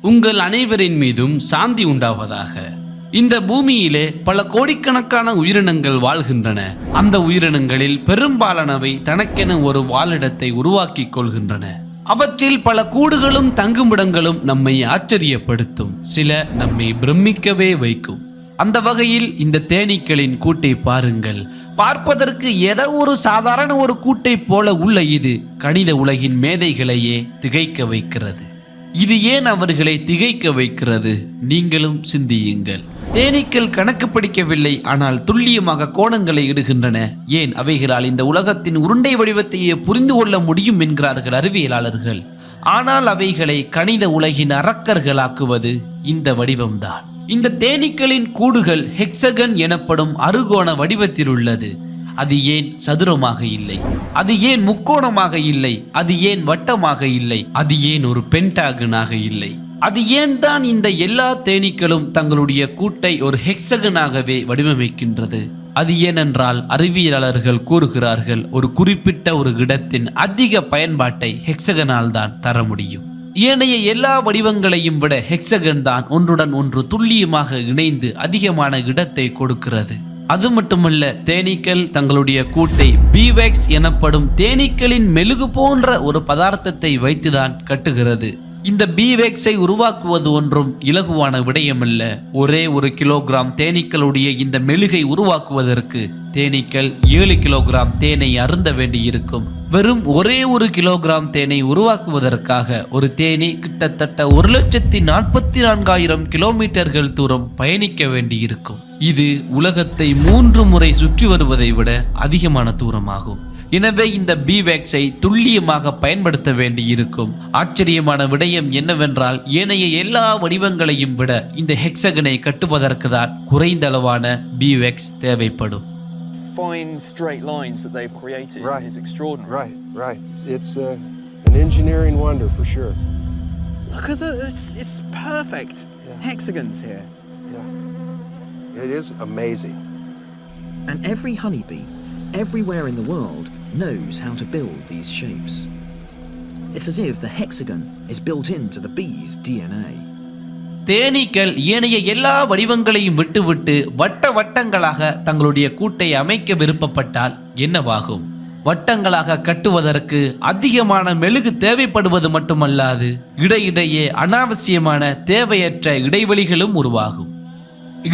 உங்கள் அனைவரின் மீதும் சாந்தி உண்டாவதாக. இந்த பூமியிலே பல கோடிக்கணக்கான உயிரினங்கள் வாழ்கின்றன. அந்த உயிரினங்களில் பெரும்பாலானவை தனக்கென ஒரு வாழிடத்தை உருவாக்கிக் கொள்கின்றன. அவற்றில் பல கூடுகளும் தங்குமிடங்களும் நம்மை ஆச்சரியப்படுத்தும், சில நம்மை பிரமிக்கவே வைக்கும். அந்த வகையில் இந்த தேனீக்களின் கூட்டை பாருங்கள். பார்ப்பதற்கு ஏதோ ஒரு சாதாரண ஒரு கூட்டை போல உள்ள இது கணித உலகின் மேதைகளையே திகைக்க வைக்கிறது. இது ஏன் அவர்களை திகைக்க வைக்கிறது? நீங்களும் சிந்தியுங்கள். தேனீக்கள் கணக்கு படிக்கவில்லை, ஆனால் துல்லியமாக கோணங்களை இடுகின்றன. ஏன் அவைகளால் இந்த உலகத்தின் உருண்டை வடிவத்தையே புரிந்து கொள்ள முடியும் என்கிறார்கள் அறிவியலாளர்கள். ஆனால் அவைகளை கணித உலகின் அரக்கர்களாக்குவது இந்த வடிவம்தான். இந்த தேனீக்களின் கூடுகள் ஹெக்ஸகன் எனப்படும் அறுகோண வடிவத்தில் உள்ளது. அது ஏன் சதுரமாக இல்லை? அது ஏன் முக்கோணமாக இல்லை? அது ஏன் வட்டமாக இல்லை? அது ஏன் ஒரு பென்டாகனாக இல்லை? அது ஏன் தான் இந்த எல்லா தேனீக்களும் தங்களுடைய கூட்டை ஒரு ஹெக்ஸகனாகவே வடிவமைக்கின்றது? அது ஏனென்றால் அறிவியலாளர்கள் கூறுகிறார்கள், ஒரு குறிப்பிட்ட ஒரு இடத்தின் அதிக பயன்பாட்டை ஹெக்ஸகனால் தான் தர முடியும். ஏனைய எல்லா வடிவங்களையும் விட ஹெக்ஸகன் தான் ஒன்றுடன் ஒன்று துல்லியமாக இணைந்து அதிகமான இடத்தை கொடுக்கிறது. அது மட்டுமல்ல, தேனீக்கள் தங்களுடைய கூட்டை பீவேக்ஸ் எனப்படும் தேனீக்களின் மெழுகு போன்ற ஒரு பதார்த்தத்தை வைத்துதான் கட்டுகிறது. இந்த பீவேக்ஸை உருவாக்குவது ஒன்றும் இலகுவான விடயமல்ல. ஒரே ஒரு கிலோகிராம் தேனீக்களுடைய இந்த மெழுகை உருவாக்குவதற்கு தேனீக்கள் 7 கிலோகிராம் தேனை அருந்த வேண்டியிருக்கும். வெறும் ஒரே ஒரு கிலோகிராம் தேனை உருவாக்குவதற்காக ஒரு தேனி கிட்டத்தட்ட 1,44,000 கிலோமீட்டர்கள் தூரம் பயணிக்க வேண்டியிருக்கும். இது உலகத்தை 3 முறை சுற்றி வருவதை விட அதிகமான தூரமாகும். எனவே இந்த பீவேக்ஸை துல்லியமாக பயன்படுத்த வேண்டியிருக்கும். ஆச்சரியமான விடயம் என்னவென்றால், ஏனைய எல்லா வடிவங்களையும் விட இந்த ஹெக்ஸகனை கட்டுவதற்கு தான் குறைந்த அளவான பீவேக்ஸ் தேவைப்படும். Fine straight lines that they've created is extraordinary. Right. It's an engineering wonder for sure. Look at it's perfect. Yeah. Hexagons here. Yeah. It is amazing. And every honeybee, everywhere in the world, knows how to build these shapes. It's as if the hexagon is built into the bee's DNA. தேனீக்கள் ஏனைய எல்லா வடிவங்களையும் விட்டுவிட்டு வட்டங்களாக தங்களுடைய கூட்டை அமைக்க விருப்பப்பட்டால் என்னவாகும்? வட்டங்களாக கட்டுவதற்கு அதிகமான மெழுகு தேவைப்படுவது மட்டுமல்லாது இடையிடையே அனாவசியமான தேவையற்ற இடைவெளிகளும் உருவாகும்.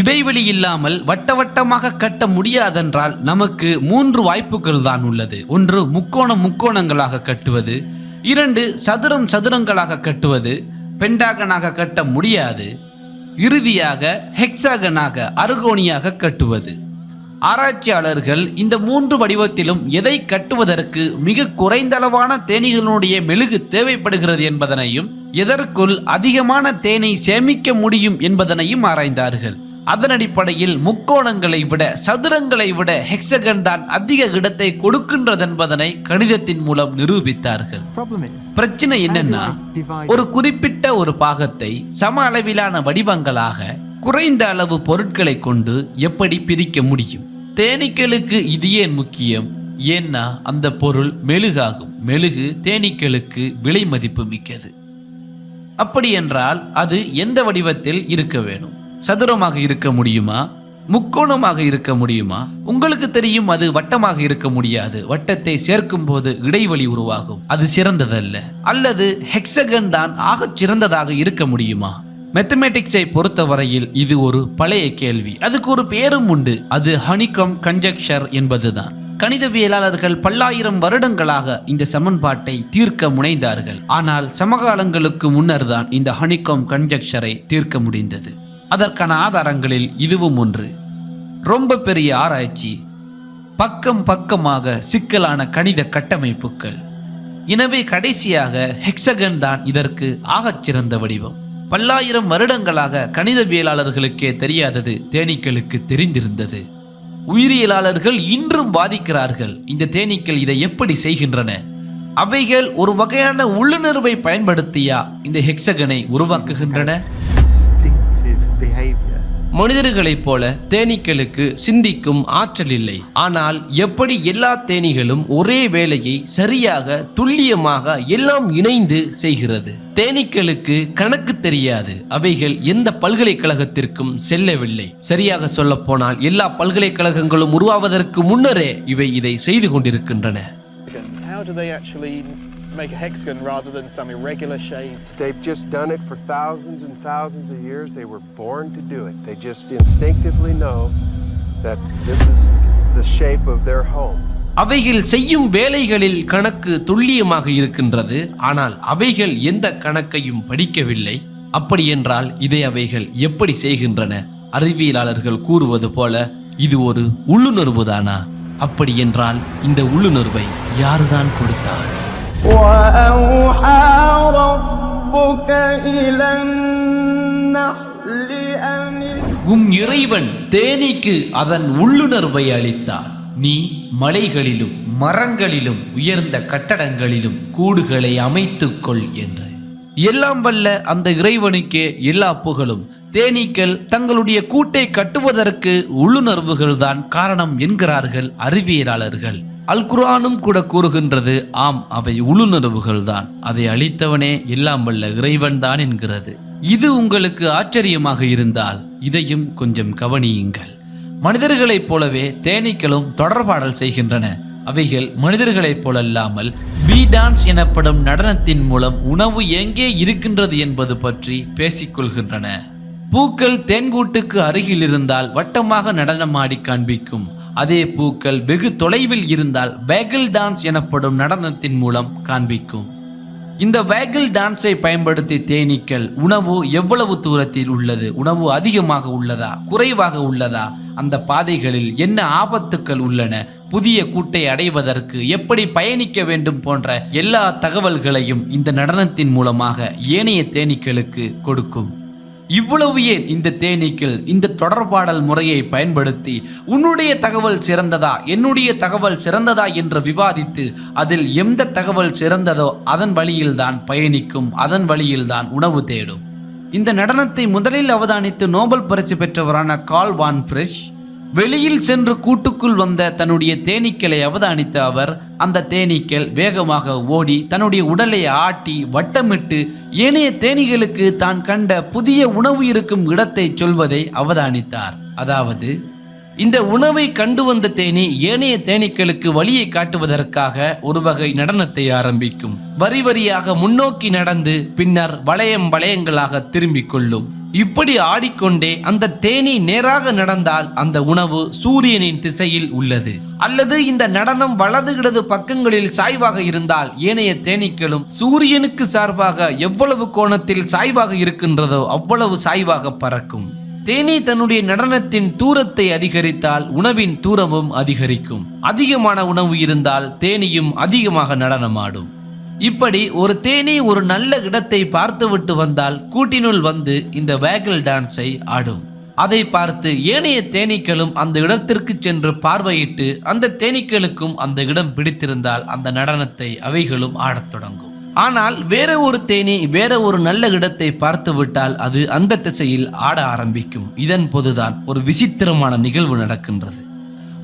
இடைவெளி இல்லாமல் வட்டமாக கட்ட முடியாதென்றால் நமக்கு 3 வாய்ப்புகள் தான் உள்ளது. 1, முக்கோணங்களாக கட்டுவது. 2, சதுரங்களாக கட்டுவது. பென்டாகனாக கட்ட முடியாது. இறுதியாக ஹெக்ஸாகனாக அறுகோணியாக கட்டுவது. ஆராய்ச்சியாளர்கள் இந்த 3 வடிவத்திலும் எதை கட்டுவதற்கு மிக குறைந்தளவான தேனீகளுடைய மெழுகு தேவைப்படுகிறது என்பதனையும் எதற்குள் அதிகமான தேனை சேமிக்க முடியும் என்பதனையும் ஆராய்ந்தார்கள். அதன் அடிப்படையில் முக்கோணங்களை விட சதுரங்களை விட ஹெக்ஸகன் தான் அதிக இடத்தை கொடுக்கின்றது என்பதனை கணிதத்தின் மூலம் நிரூபித்தார்கள். பிரச்சனை என்னன்னா, ஒரு குறிப்பிட்ட ஒரு பாகத்தை சம அளவிலான வடிவங்களாக குறைந்த அளவு பொருட்களை கொண்டு எப்படி பிரிக்க முடியும்? தேனீக்களுக்கு இது ஏன் முக்கியம்? ஏன்னா அந்த பொருள் மெழுகாகும். மெழுகு தேனீக்களுக்கு விலை மதிப்பு மிக்கது. அப்படி என்றால் அது எந்த வடிவத்தில் இருக்க வேணும்? சதுரமாக இருக்க முடியுமா? முக்கோணமாக இருக்க முடியுமா? உங்களுக்கு தெரியும், அது வட்டமாக இருக்க முடியாது. வட்டத்தை சேர்க்கும் போது இடைவெளி உருவாகும். அது சிறந்ததல்ல. அல்லது ஹெக்ஸகன் தான் ஆகச் சிறந்ததாக இருக்க முடியுமா? மேத்தமேட்டிக்ஸை பொறுத்தவரையில் இது ஒரு பழைய கேள்வி. அதுக்கு ஒரு பேரும் உண்டு. அது ஹனிகம் கன்ஜெக்சர் என்பதுதான். கணிதவியலாளர்கள் பல்லாயிரம் வருடங்களாக இந்த சமன்பாட்டை தீர்க்க முனைந்தார்கள். ஆனால் சமகாலங்களுக்கு முன்னர் தான் இந்த ஹனிகம் கன்ஜெக்சரை தீர்க்க முடிந்தது. அதற்கான ஆதாரங்களில் இதுவும் ஒன்று. ரொம்ப பெரிய ஆராய்ச்சி, பக்கமாக சிக்கலான கணித கட்டமைப்புகள். எனவே கடைசியாக ஹெக்ஸகன் தான் இதற்கு ஆகச்சிறந்த வடிவம். பல்லாயிரம் வருடங்களாக கணிதவியலாளர்களுக்கே தெரியாதது தேனீக்களுக்கு தெரிந்திருந்தது. உயிரியலாளர்கள் இன்றும் வாதிக்கிறார்கள், இந்த தேனீக்கள் இதை எப்படி செய்கின்றன? அவைகள் ஒரு வகையான உள்ளுணர்வை பயன்படுத்தியா இந்த ஹெக்ஸகனை உருவாக்குகின்றன? மனிதர்களைப் போல தேனீக்களுக்கு சிந்திக்கும் ஆற்றல் இல்லை. ஆனால் எப்படி எல்லா தேனீகளும் ஒரே வேலையை சரியாக துல்லியமாக எல்லாம் இணைந்து செய்கிறது. தேனீக்களுக்கு கணக்கு தெரியாது. அவைகள் எந்த பல்கலைக்கழகத்திற்கும் செல்லவில்லை. சரியாக சொல்ல போனால் எல்லா பல்கலைக்கழகங்களும் உருவாவதற்கு முன்னரே இதை செய்து கொண்டிருக்கின்றன. How do they actually make a hexagon rather than some irregular shape? They've just done it for thousands and thousands of years. They were born to do it. They just instinctively know that this is the shape of their home. அவைகள் செய்யும் வேலைகளில் கணக்கு துல்லியமாக இருக்கின்றது. ஆனால் அவைகள் எந்த கணக்கையும் படிக்கவில்லை. அப்படி என்றால் இதை அவைகள் எப்படி செய்கின்றன? அறிவியலாளர்கள் கூறுவது போல இது ஒரு உள்ளுணர்வு தானா? அப்படி என்றால் இந்த உள்ளுணர்வை யாருதான் கொடுத்தார்? உம் இறைவன் தேனீக்கு அதன் உள்ளுணர்வை அளித்தார். நீ மலைகளிலும் மரங்களிலும் உயர்ந்த கட்டடங்களிலும் கூடுகளை அமைத்துக்கொள் என்று. எல்லாம் வல்ல அந்த இறைவனுக்கே எல்லா புகழும். தேனீக்கள் தங்களுடைய கூட்டை கட்டுவதற்கு உள்ளுணர்வுகள் தான் காரணம் என்கிறார்கள் அறிவியலாளர்கள். அல் குர்ஆனும் கூட கூறுகின்றது, ஆம், அவை உள்ளுணர்வுகள் தான். அதை அளித்தவனே எல்லாம் வல்ல இறைவன் தான் என்கிறது. இது உங்களுக்கு ஆச்சரியமாக இருந்தால் இதையும் கொஞ்சம் கவனியுங்கள். மனிதர்களைப் போலவே தேனீக்களும் தொடர்பாடல் செய்கின்றன. அவைகள் மனிதர்களைப் போலல்லாமல் பீ டான்ஸ் எனப்படும் நடனத்தின் மூலம் உணவு எங்கே இருக்கின்றது என்பது பற்றி பேசிக்கொள்கின்றன. பூக்கள் தேன்கூட்டுக்கு அருகில் இருந்தால் வட்டமாக நடனமாடி காண்பிக்கும். அதே பூக்கள் வெகு தொலைவில் இருந்தால் வேகிள் டான்ஸ் எனப்படும் நடனத்தின் மூலம் காண்பிக்கும். இந்த வேகிள் டான்ஸை பயன்படுத்தி தேனீக்கள் உணவு எவ்வளவு தூரத்தில் உள்ளது, உணவு அதிகமாக உள்ளதா குறைவாக உள்ளதா, அந்த பாதைகளில் என்ன ஆபத்துக்கள் உள்ளன, புதிய கூட்டை அடைவதற்கு எப்படி பயணிக்க வேண்டும் போன்ற எல்லா தகவல்களையும் இந்த நடனத்தின் மூலமாக ஏனைய தேனீக்களுக்கு கொடுக்கும். இவ்வளவு ஏன் இந்த தேனீக்கள் இந்த தொடர்பாடல் முறையை பயன்படுத்தி உன்னுடைய தகவல் சிறந்ததா என்னுடைய தகவல் சிறந்ததா என்று விவாதித்து அதில் எந்த தகவல் சிறந்ததோ அதன் வழியில்தான் பயணிக்கும், அதன் வழியில்தான் உணவு தேடும். இந்த நடனத்தை முதலில் அவதானித்து நோபல் பரிசு பெற்றவரான கார்ல் வான் ஃப்ரிஷ் வெளியில் சென்று கூட்டுக்குள் வந்த தன்னுடைய தேனீக்களை அவதானித்த அவர் அந்த தேனீக்கள் வேகமாக ஓடி தன்னுடைய உடலை ஆட்டி வட்டமிட்டு ஏனைய தேனீகளுக்கு தான் கண்ட புதிய உணவு இருக்கும் இடத்தை சொல்வதை அவதானித்தார். அதாவது இந்த உணவை கண்டு வந்த தேனி ஏனைய தேனீக்களுக்கு வழியை காட்டுவதற்காக ஒரு வகை நடனத்தை ஆரம்பிக்கும். வரி வரியாக முன்னோக்கி நடந்து பின்னர் வளையங்களாக திரும்பிக் கொள்ளும். இப்படி ஆடிக்கொண்டே அந்த தேனி நேராக நடந்தால் அந்த உணவு சூரியனின் திசையில் உள்ளது. அல்லது இந்த நடனம் வலது இடது பக்கங்களில் சாய்வாக இருந்தால் ஏனைய தேனீக்களும் சூரியனுக்கு சார்பாக எவ்வளவு கோணத்தில் சாய்வாக இருக்கின்றதோ அவ்வளவு சாய்வாக பறக்கும். தேனி தன்னுடைய நடனத்தின் தூரத்தை அதிகரித்தால் உணவின் தூரமும் அதிகரிக்கும். அதிகமான உணவு இருந்தால் தேனியும் அதிகமாக நடனமாடும். இப்படி ஒரு தேனி ஒரு நல்ல இடத்தை பார்த்துவிட்டு வந்தால் கூட்டினுள் வந்து இந்த வேகிள் டான்ஸை ஆடும். அதை பார்த்து ஏனைய தேனீக்களும் அந்த இடத்திற்கு சென்று பார்வையிட்டு அந்த தேனீக்களுக்கும் அந்த இடம் பிடித்திருந்தால் அந்த நடனத்தை அவைகளும் ஆடத் தொடங்கும். ஆனால் வேற ஒரு தேனி வேற ஒரு நல்ல இடத்தை பார்த்து விட்டால் அது அந்த திசையில் ஆட ஆரம்பிக்கும். இதன் போதுதான் ஒரு விசித்திரமான நிகழ்வு நடக்கின்றது.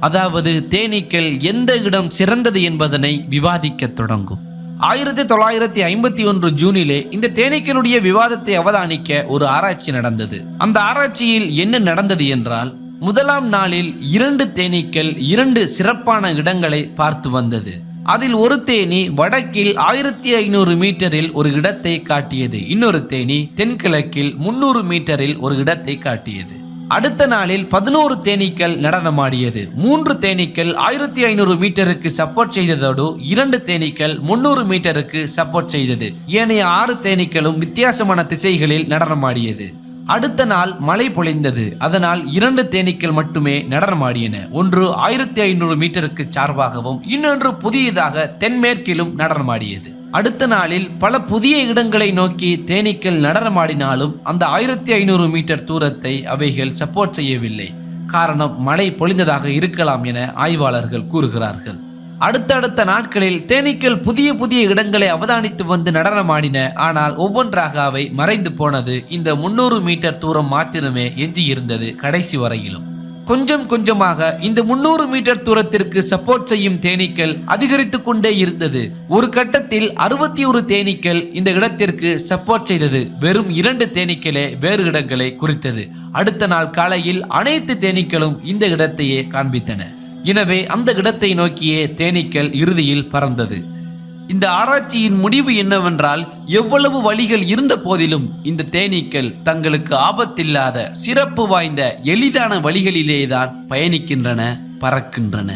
அதாவது தேனீக்கள் எந்த இடம் சிறந்தது என்பதனை விவாதிக்க தொடங்கும். 1951 ஜூனிலே இந்த தேனீக்களுடைய விவாதத்தை அவதானிக்க ஒரு ஆராய்ச்சி நடந்தது. அந்த ஆராய்ச்சியில் என்ன நடந்தது என்றால், முதலாம் நாளில் 2 தேனீக்கள் 2 சிறப்பான இடங்களை பார்த்து வந்தது. அதில் ஒரு தேனி வடக்கில் 1500 மீட்டரில் ஒரு இடத்தை காட்டியது. இன்னொரு தேனி தென்கிழக்கில் 300 மீட்டரில் ஒரு இடத்தை காட்டியது. அடுத்த நாளில் 11 தேனீக்கள் நடனமாடியது. 3 தேனீக்கள் 1500 மீட்டருக்கு சப்போர்ட் செய்ததோடு 2 தேனீக்கள் 300 மீட்டருக்கு சப்போர்ட் செய்தது. ஏனைய 6 தேனீக்களும் வித்தியாசமான திசைகளில் நடனமாடியது. அடுத்த நாள் மழை பொழிந்தது. அதனால் 2 தேனீக்கள் மட்டுமே நடனமாடியன. ஒன்று 1500 மீட்டருக்கு சார்பாகவும் இன்னொன்று புதியதாக தென்மேற்கிலும் நடனமாடியது. அடுத்த நாளில் பல புதிய இடங்களை நோக்கி தேனீக்கள் நடனமாடினாலும் அந்த 1500 மீட்டர் தூரத்தை அவைகள் சப்போர்ட் செய்யவில்லை. காரணம் மழை பொழிந்ததாக இருக்கலாம் என ஆய்வாளர்கள் கூறுகிறார்கள். அடுத்தடுத்த நாட்களில் தேனீக்கள் புதிய புதிய இடங்களை அவதானித்து வந்து நடனமாடின. ஆனால் ஒவ்வொன்றாக அவை மறைந்து போனது. இந்த 300 மீட்டர் தூரம் மாத்திரமே எஞ்சி இருந்தது. கடைசி வரையிலும் கொஞ்சம் கொஞ்சமாக இந்த 300 மீட்டர் தூரத்திற்கு சப்போர்ட் செய்யும் தேனீக்கள் அதிகரித்து கொண்டே இருந்தது. ஒரு கட்டத்தில் 61 தேனீக்கள் இந்த இடத்திற்கு சப்போர்ட் செய்தது. வெறும் 2 தேனீக்களே வேறு இடங்களை குறித்தது. அடுத்த நாள் காலையில் அனைத்து தேனீக்களும் இந்த இடத்தையே காண்பித்தன. எனவே அந்த இடத்தை நோக்கியே தேனீக்கள் இறுதியில் பறந்தது. இந்த ஆராய்ச்சியின் முடிவு என்னவென்றால், எவ்வளவு வழிகள் இருந்த போதிலும் இந்த தேனீக்கள் தங்களுக்கு ஆபத்தில்லாத சிறப்பு வாய்ந்த எளிதான வழிகளிலேதான் பயணிக்கின்றன, பறக்கின்றன.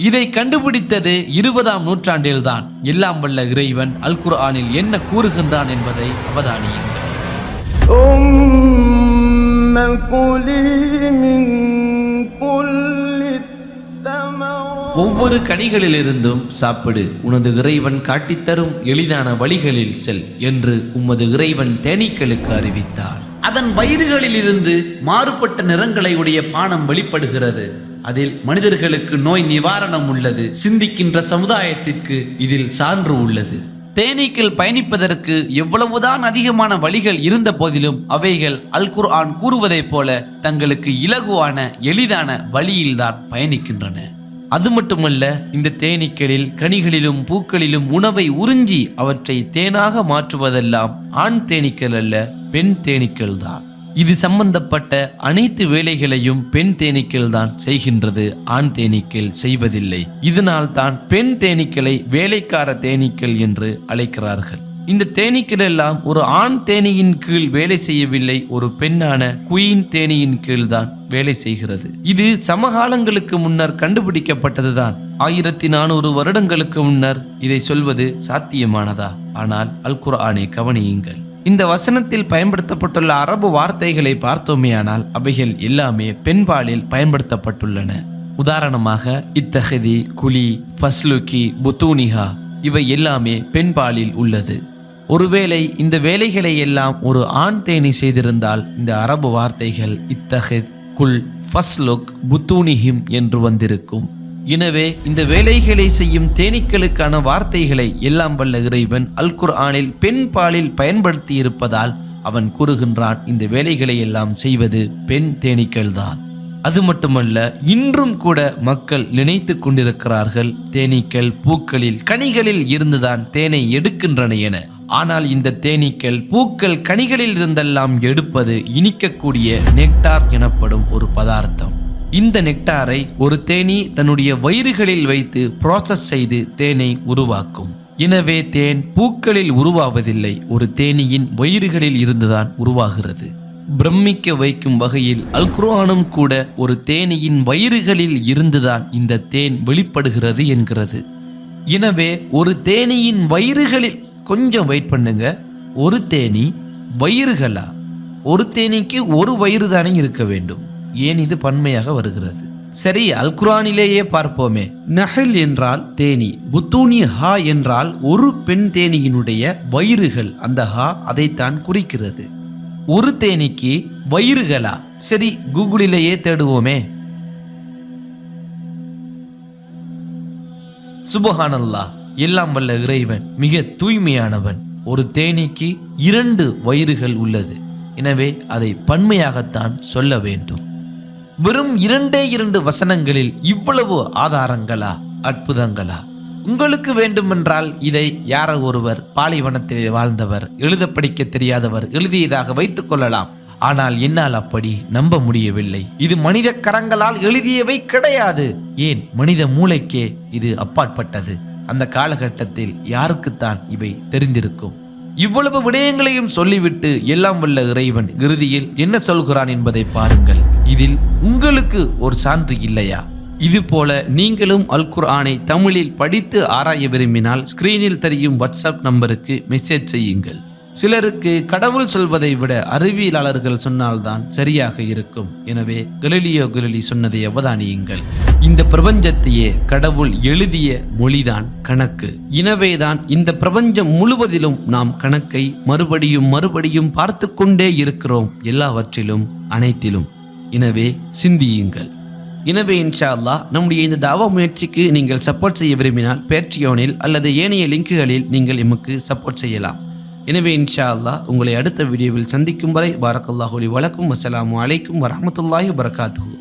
இதை கண்டுபிடித்தது 20ஆம் நூற்றாண்டில்தான். எல்லாம் வல்ல இறைவன் அல் குர்ஆனில் என்ன கூறுகின்றான் என்பதை அவதானியுங்கள். ஒவ்வொரு கனிகளிலிருந்தும் சாப்பிடு, உனது இறைவன் காட்டித்தரும் எளிதான வழிகளில் செல் என்று உமது இறைவன் தேனீக்களுக்கு அறிவித்தார். அதன் வயிறுகளிலிருந்து மாறுபட்ட நிறங்களை உடைய பானம் வெளிப்படுகிறது. அதில் மனிதர்களுக்கு நோய் நிவாரணம் உள்ளது. சிந்திக்கின்ற சமுதாயத்திற்கு இதில் சான்று உள்ளது. தேனீக்கள் பயணிப்பதற்கு எவ்வளவுதான் அதிகமான வழிகள் இருந்த போதிலும் அவைகள் அல் குர்ஆன் கூறுவதைப் போல தங்களுக்கு இலகுவான எளிதான வழியில்தான் பயணிக்கின்றன. அது மட்டுமல்ல, இந்த தேனீக்களில் கனிகளிலும் பூக்களிலும் உணவை உறிஞ்சி அவற்றை தேனாக மாற்றுவதெல்லாம் ஆண் தேனீக்கள் அல்ல, பெண் தேனீக்கள் தான். இது சம்பந்தப்பட்ட அனைத்து வேலைகளையும் பெண் தேனீக்கள் தான் செய்கின்றது, ஆண் தேனீக்கள் செய்வதில்லை. இதனால் தான் பெண் தேனீக்களை வேலைக்கார தேனீக்கள் என்று அழைக்கிறார்கள். இந்த தேனீக்கள் எல்லாம் ஒரு ஆண் தேனியின் கீழ் வேலை செய்யவில்லை, ஒரு பெண்ணான குயின் தேனியின் கீழ் தான் வேலை செய்கிறது. இது சமகாலங்களுக்கு முன்னர் கண்டுபிடிக்கப்பட்டதுதான். 1400 வருடங்களுக்கு முன்னர் இதை சொல்வது சாத்தியமானதா? ஆனால் அல் குர்ஆனை கவனியுங்கள். இந்த வசனத்தில் பயன்படுத்தப்பட்டுள்ள அரபு வார்த்தைகளை பார்த்தோமேயானால் அவைகள் எல்லாமே பெண்பாலில் பயன்படுத்தப்பட்டுள்ளன. உதாரணமாக இத்தஹதி, குலி, ஃபஸ்லுகி, புத்தூனிஹா இவை எல்லாமே பெண்பாலில் உள்ளது. ஒருவேளை இந்த வேலைகளை எல்லாம் ஒரு ஆண் தேனி செய்திருந்தால் இந்த அரபு வார்த்தைகள் இத்தஹித், குல், ஃபஸ்லுக், புத்தூனிஹிம் என்று வந்திருக்கும். எனவே இந்த வேலைகளை செய்யும் தேனீக்களுக்கான வார்த்தைகளை எல்லாம் வல்ல இறைவன் அல் குர்ஆனில் பெண் பாலில் பயன்படுத்தி இருப்பதால் அவன் கூறுகின்றான், இந்த வேலைகளை எல்லாம் செய்வது பெண் தேனீக்கள் தான். அது மட்டுமல்ல, இன்றும் கூட மக்கள் நினைத்து கொண்டிருக்கிறார்கள் தேனீக்கள் பூக்களில் கனிகளில் இருந்துதான் தேனை எடுக்கின்றன என. ஆனால் இந்த தேனீக்கள் பூக்கள் கனிகளில் இருந்தெல்லாம் எடுப்பது இனிக்கக்கூடிய நெக்டார் எனப்படும் ஒரு பதார்த்தம். இந்த நெக்டாரை ஒரு தேனீ தன்னுடைய வயிறுகளில் வைத்து ப்ராசஸ் செய்து தேனை உருவாக்கும். எனவே தேன் பூக்களில் உருவாவதில்லை, ஒரு தேனீயின் வயிறுகளில் இருந்துதான் உருவாகிறது. பிரமிக்க வைக்கும் வகையில் அல் குர்ஆனும் கூட ஒரு தேனீயின் வயிறுகளில் இருந்துதான் இந்த தேன் வெளிப்படுகிறது என்கிறது. எனவே ஒரு தேனீயின் வயிறுகளில், கொஞ்சம் வெயிட் பண்ணுங்க, ஒரு தேனீ வயிறுகளா? ஒரு தேனீக்கு ஒரு வயிறு தானே இருக்க வேண்டும், ஏன் இது பன்மையாக வருகிறது? சரி, அல் குர்ஆனிலேயே பார்ப்போமே. நஹல் என்றால் தேனி, புத்தூனி ஹா என்றால் ஒரு பெண் தேனியினுடைய வயிறுகள், அந்த ஹா அதைத்தான் குறிக்கிறது. ஒரு தேனீக்கு வயிறுகளா? சரி, கூகுளிலேயே தேடுவோமே. சுப்ஹானல்லாஹ், எல்லாம் வல்ல இறைவன் மிக தூய்மையானவன். ஒரு தேனீக்கு 2 வயிறுகள் உள்ளது. எனவே அதை பன்மையாகத்தான் சொல்ல வேண்டும். வெறும் 2 வசனங்களில் இவ்வளவு ஆதாரங்களா, அற்புதங்களா? உங்களுக்கு வேண்டுமென்றால் இதை யாரோ ஒருவர் பாலைவனத்தில் வாழ்ந்தவர், எழுத படிக்க தெரியாதவர் எழுதியதாக வைத்துக் கொள்ளலாம். ஆனால் என்னால் அப்படி நம்ப முடியவில்லை. இது மனித கரங்களால் எழுதியவை கிடையாது. ஏன், மனித மூளைக்கே இது அப்பாற்பட்டது. அந்த காலகட்டத்தில் யாருக்குத்தான் இவை தெரிந்திருக்கும்? இவ்வளவு விடயங்களையும் சொல்லிவிட்டு எல்லாம் வல்ல இறைவன் இறுதியில் என்ன சொல்கிறான் என்பதை பாருங்கள். இதில் உங்களுக்கு ஒரு சான்று இல்லையா? இது போல நீங்களும் அல் குர்ஆனை தமிழில் படித்து ஆராய விரும்பினால் ஸ்கிரீனில் தெரியும் வாட்ஸ்அப் நம்பருக்கு மெசேஜ் செய்யுங்கள். சிலருக்கு கடவுள் சொல்வதை விட அறிவியலாளர்கள் சொன்னால்தான் சரியாக இருக்கும். எனவே கலீலியோ கலிலி சொன்னதை அவதானியுங்கள். இந்த பிரபஞ்சத்தையே கடவுள் எழுதிய மொழிதான் கணக்கு. எனவேதான் இந்த பிரபஞ்சம் முழுவதிலும் நாம் கணக்கை மறுபடியும் மறுபடியும் பார்த்து கொண்டே இருக்கிறோம், எல்லாவற்றிலும், அனைத்திலும். எனவே சிந்தியுங்கள். எனவே இன்ஷா அல்லாஹ் நம்முடைய இந்த தாவா முயற்சிக்கு நீங்கள் சப்போர்ட் செய்ய விரும்பினால் பேட்ரியோனில் அல்லது ஏனைய லிங்குகளில் நீங்கள் எமக்கு சப்போர்ட் செய்யலாம். எனவே இன்ஷா அல்லாஹ் உங்களை அடுத்த வீடியோவில் சந்திக்கும் வரை பாரக்கல்லாஹு லி வலக்கும். அஸ்ஸலாமு அலைக்கும் வரஹ்மத்துல்லாஹி வபரகாத்துஹு.